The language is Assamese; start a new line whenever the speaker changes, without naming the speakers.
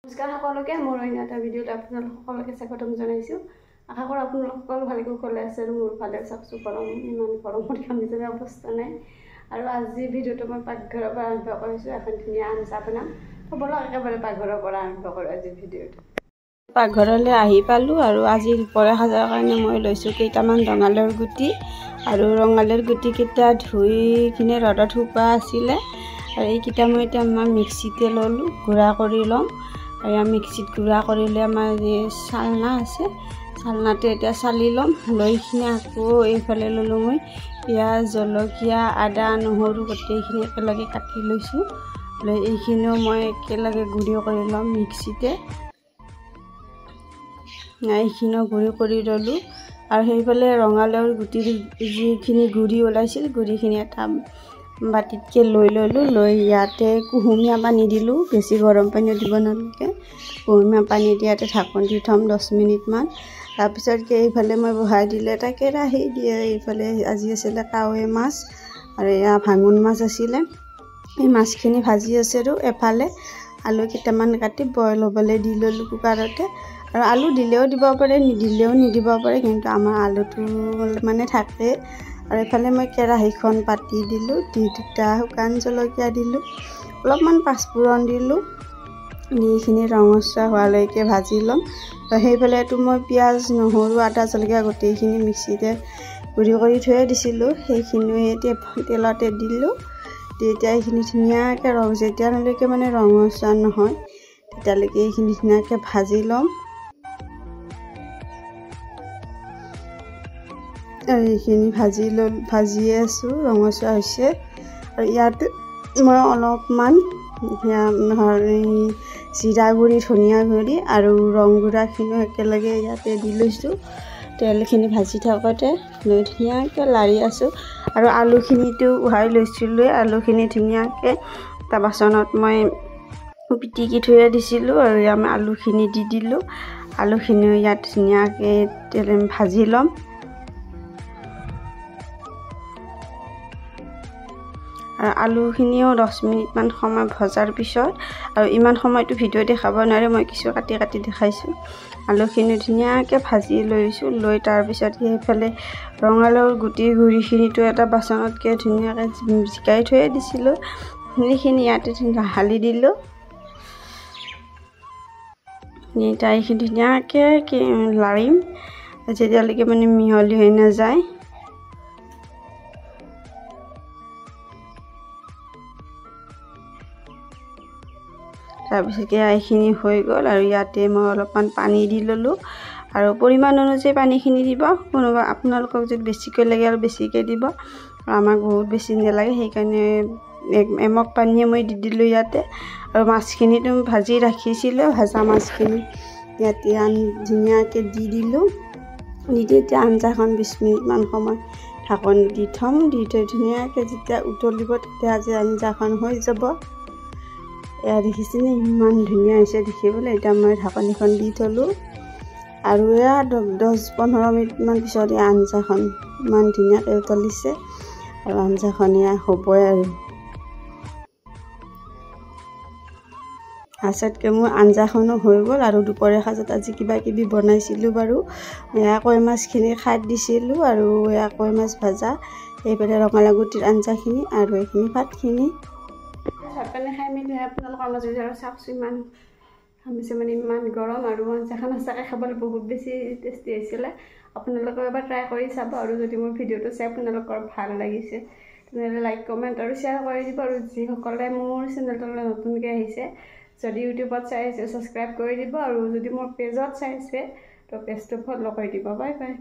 নমস্কাৰ সকলোকে মোৰ অন্য এটা ভিডিঅ'ত আপোনালোক সকলোকে স্বাগতম জনাইছোঁ। আশা কৰোঁ আপোনালোক সকলো ভালে কুশলে আছে আৰু মোৰ ভালে চাকচো গৰম ইমান গৰমত ঘামিবলৈ অৱস্থা নাই। আৰু আজি ভিডিঅ'টো মই পাকঘৰৰ পৰা আৰম্ভ কৰিছোঁ। এখন ধুনীয়া আঞ্জা বনাম। ব'লক একেবাৰে পাকঘৰৰ পৰা আৰম্ভ কৰোঁ আজিৰ ভিডিঅ'টো। পাকঘৰলৈ আহি পালোঁ আৰু আজি দুপৰীয়া সাজাৰ কাৰণে মই লৈছোঁ কেইটামান ৰঙালাওৰ গুটি আৰু ৰঙালাওৰ গুটিকেইটা ধুই কিনে ৰ'দত শুকুৱা আছিলে আৰু এইকেইটা মই এতিয়া আমাৰ মিক্সিতে ল'লোঁ, গুড়া কৰি ল'ম। আৰু মিক্সিত গুড়া কৰিলে আমাৰ যি চালনা আছে, চালনাটো এতিয়া চালি ল'ম। লৈ কিনে আকৌ এইফালে ল'লোঁ মই পিঁয়াজ, জলকীয়া, আদা, নহৰু গোটেইখিনি একেলগে কাটি লৈছোঁ। লৈ এইখিনিও মই একেলগে গুড়ি কৰি ল'ম মিক্সিতে। এইখিনিও গুড়ি কৰি ল'লোঁ আৰু সেইফালে ৰঙালাওৰ গুটিৰ যিখিনি গুড়ি ওলাইছিল গুড়িখিনি এটা বাতিতকৈ লৈ ল'লোঁ। লৈ ইয়াতে কুহুমীয়া পানী দিলোঁ, বেছি গৰম পানীও দিব নালাগে। কুহুমীয়া পানী দি ইয়াতে ঢাকন দি থ'ম 10 মিনিটমান। তাৰপিছতকৈ এইফালে মই বহাই দিলে এটা কেৰাহী দিয়ে। এইফালে আজি আছিলে কাৱৈ মাছ আৰু এয়া ভাঙোন মাছ আছিলে। এই মাছখিনি ভাজি আছে আৰু এফালে আলু কেইটামান কাটি বইল হ'বলৈ দি ল'লোঁ কুকাৰতে। আৰু আলু দিলেও দিব পাৰে, নিদিলেও নিদিব পাৰে, কিন্তু আমাৰ আলুটো মানে থাকে। আৰু এইফালে মই কেৰাহীখন পাতি দিলোঁ, দি দুটা শুকান জলকীয়া দিলোঁ, অলপমান পাঁচফোৰণ দিলোঁ। এইখিনি ৰঙচুৱা হোৱালৈকে ভাজি ল'ম। আৰু সেইফালেতো মই পিঁয়াজ, নহৰু, আদা, জলকীয়া গোটেইখিনি মিক্সিতে গুড়ি কৰি থৈয়ে দিছিলোঁ, সেইখিনিও তেলতে দিলোঁ। দি এতিয়া এইখিনি ধুনীয়াকৈ যেতিয়ালৈকে মানে ৰঙচুৱা নহয় তেতিয়ালৈকে এইখিনি ধুনীয়াকৈ ভাজি ল'ম। আৰু এইখিনি ভাজিয়ে আছোঁ, ৰঙচুৱা হৈছে। আৰু ইয়াত মই অলপমান জিৰা গুড়ি, ধনিয়া গুড়ি আৰু ৰং গুড়াখিনিও একেলগে ইয়াতে দি লৈছোঁ। তেলখিনি ভাজি থাকোঁতে লৈ ধুনীয়াকৈ লাৰি আছোঁ। আৰু আলুখিনিটো উহাই লৈছিলোঁ, আলুখিনি ধুনীয়াকৈ এটা বাচনত মই পিটিকি থৈয়ে দিছিলোঁ আৰু আমি আলুখিনি দি দিলোঁ। আলুখিনিও ইয়াত ধুনীয়াকৈ ভাজি ল'ম। আৰু আলুখিনিও 10 মিনিটমান সময় ভজাৰ পিছত, আৰু ইমান সময়টো ভিডিঅ' দেখাব নোৱাৰে, মই কিছু কাটি কাটি দেখাইছোঁ। আলুখিনি ধুনীয়াকৈ ভাজি লৈছোঁ। লৈ তাৰপিছত সেইফালে ৰঙালাওৰ গুড়িখিনিটো এটা বাচনতকৈ ধুনীয়াকৈ জিকাই থৈয়ে দিছিলোঁ, সেইখিনি ইয়াতে ঢালি দিলোঁ। এতিয়া এইখিনি ধুনীয়াকৈ লাৰিম যেতিয়ালৈকে মানে মিহলি হৈ নাযায়। তাৰপিছত এইখিনি হৈ গ'ল আৰু ইয়াতে মই অলপমান পানী দি ল'লোঁ। আৰু পৰিমাণ অনুযায়ী পানীখিনি দিব। কোনোবা আপোনালোকক যদি বেছিকৈ লাগে আৰু বেছিকৈ দিব, আৰু আমাক বহুত বেছি নালাগে, সেইকাৰণে এমগ পানীয়ে মই দি দিলোঁ ইয়াতে। আৰু মাছখিনিতো ভাজি ৰাখিছিলোঁ, ভাজা মাছখিনি ইয়াতে ধুনীয়াকৈ দি দিলোঁ। দি এতিয়া আঞ্জাখন 20 মিনিটমান সময় ঢাকন দি থ'ম। দি থৈ ধুনীয়াকৈ যেতিয়া উতলিব তেতিয়া আজি আঞ্জাখন হৈ যাব। এয়া দেখিছেনে ইমান ধুনীয়া হৈছে দেখিবলৈ। এতিয়া মই ঢাকনিখন দি থ'লোঁ আৰু এয়া 10-15 মিনিটমান পিছত এই আঞ্জাখন ইমান ধুনীয়াকৈ উতলিছে আৰু আঞ্জাখন এয়া হ'বই। আৰু আচলতে মোৰ আঞ্জাখনো হৈ গ'ল। আৰু দুপৰীয়া সাজত আজি কিবা কিবি বনাইছিলোঁ বাৰু। এয়া কাৱৈ মাছখিনি খাৰ দিছিলোঁ আৰু এয়া কাৱৈ মাছ ভাজা, এইফালে ৰঙালাও গুটিৰ আঞ্জাখিনি আৰু এইখিনি ভাতখিনি। ভাত পানী খাই মেলি আপোনালোকৰ মাজত আৰু চাওকচোন ইমান ঘামিছে, মানে ইমান গৰম। আৰু আঞ্জাখন সঁচাকৈ খাবলৈ বহুত বেছি টেষ্টি হৈছিলে। আপোনালোকেও এবাৰ ট্ৰাই কৰি চাব। আৰু যদি মোৰ ভিডিঅ'টো চাই আপোনালোকৰ ভাল লাগিছে তেনেহ'লে লাইক, কমেণ্ট আৰু শ্বেয়াৰ কৰি দিব। আৰু যিসকলে মোৰ চেনেলটোলৈ নতুনকৈ আহিছে, যদি ইউটিউবত চাই আছে ছাবস্ক্ৰাইব কৰি দিব। আৰু যদি মোৰ পেজত চাইছে তো পেজটো ফ'ল' কৰি দিব। Bye bye.